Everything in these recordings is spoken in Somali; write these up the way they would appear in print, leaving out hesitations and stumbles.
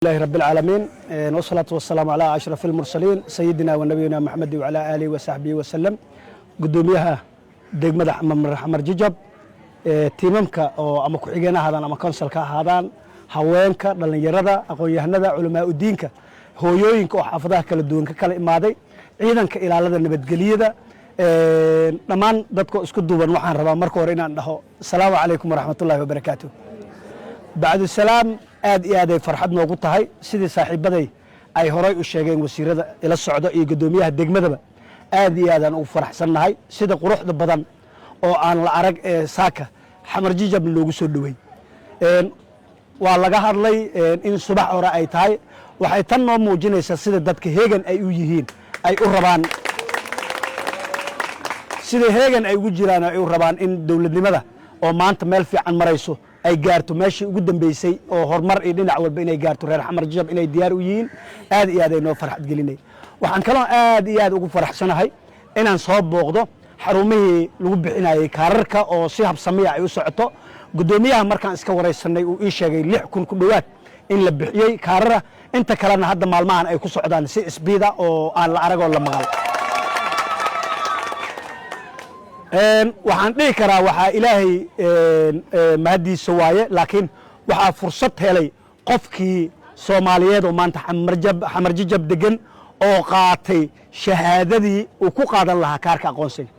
الله رب العالمين والصلاة والسلام على أشرف المرسلين سيدنا ونبينا محمد وعلى آله وصحبه وسلم قدوميها دقمة حمر جيجب تيممك أو أما كحيجنا هذا أما كونسلك هذا هواينك لأن يردا أقول يهندا علماء الدينك هو يوينك وحافظه كالدونك كالإمادي عيدنك إلى هذا النبت جليدة نمان دتكو اسكت دوبا وحن ربا مركو رينا السلام عليكم ورحمة الله وبركاته بعد السلام aad iyo aad ay farxad noogu tahay sidii saaxiibaday ay horay u sheegeen wasiirada ila socdo iyo gudoomiyaha degmadaba aad iyo aad aan ugu faraxsanahay sida quruxda badan oo aan la arag ee saaka xamar jijab loogu soo dhaweey waa laga hadlay in subax hore ay tahay waxay tan noo muujinaysaa sida dadka heegan ay u yihiin ay u rabaan sida heegan ay ugu jiraan ay u rabaan in dawladnimada oo maanta meel fiican marayso ay gaarto meeshii ugu dambeysay oo horumar iyo dhinac walba inay gaarto reer xamar jijab inay diyaar u yihiin aad iyo aad ay noo farxad gelinay waxaan kaloo aad iyo aad ugu faraxsanahay inaan soo booqdo xarumihii lagu bixinayay kaararka oo si habsamiya ay u socoto gudoomiyaha markaan iska waraysanay uu ii sheegay 6,000 ku dhowaad in la bixiyey kaarara inta kalena hadda maalmahan ay ku socdaan si isbiida oo aan la aragoo la maqal waxaan dhihi karaa waxaa ilaahay mahadiisa waaye laakiin waxaa fursad helay qofkii Soomaaliyeed oo maanta xamar jijab degan oo qaatay shahaadadii uu ku qaadan lahaa kaarka aqoonsiga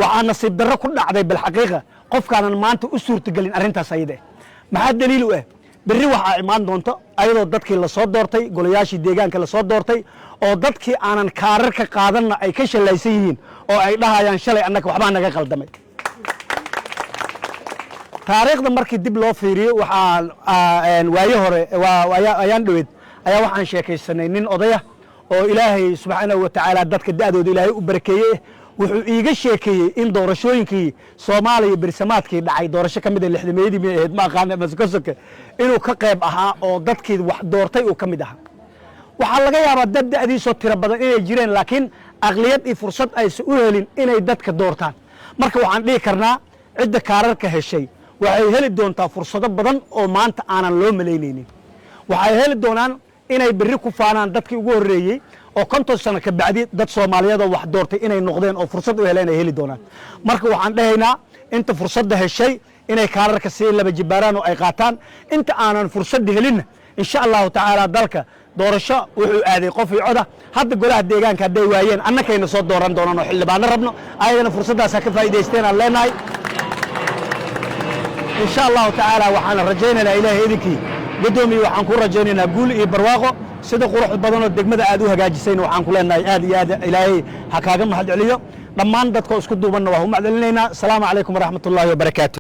waxaa nasiib darro ku dhacday bil xaqiiqa qofkaanan maanta u suurtagelin arrintaas ayada maxaa daliil u ah berri waxaa imaan doonto ayadoo dadkii la soo doortay golayaashii deegaanka la soo doortay oo dadkii aanan kaararka qaadanna ay ka shalaysan yihiin oo ay dhahayaan shalay annaka waxbaa naga qaldamay taariikhda markii dib loo fiiriyo waxaa waaye hore ayaan dhaweyd ayaa waxaan sheekaysanay nin odaya oo ilaahay subxaanahu wa tacaala dadka da'dooda ilaahay u barakeeyey wuxuu iiga sheekeeyey in doorashooyinkii Soomaaliya bersamaadkii dhacay doorasho ka mid ah 60meedii ma ahayd ma aqaan maskasoka inuu ka qayb ahaa oo dadkii wax doortay uu ka mid ahaa waxaa laga yaabaa dad da'diisoo tiro badan inay jireen laakiin aqliyad iyo fursad aysan u helin inay dadka doortaan marka waxaan dhihi karnaa cidda kaararka heshay waxay heli doontaa fursado badan oo maanta aanan loo malaynaynin waxay heli doonaan inay berri ku faanaan dadkii ugu horreeyey oo 50 sano ka bacdi dad Soomaaliyeed oo wax doortay inay noqdeen oo fursad u heleen ay heli doonaan marka waxaan dhahaynaa inta fursadda heshay inay kaararka si laba jibaaraan oo ay qaataan inta aanan fursad helin insha Allah ta'ala dalka doorasho wuxuu aaday qof iyo coda hadda golaha deegaanka haday waayeen annakayna soo dooran doonaan oo xildhibaano rabno ayagana fursaddaas ka faa'iideysteen aan leenahay insha Allah ta'ala waxaan rajaynaynaa ilaahay idinkii gudoomiye waxaan ku rajaynaynaa guul iyo barwaaqo sida qurux badan oo degmada aad u hagaajisayna waxaan ku leenahay aad iyo aad ilaahay ha kaaga mahad celiyo dhammaan dadka isku duubanna waa u mahad celinaynaa assalaamu calaykum waraxmatullaahi wabarakaatuh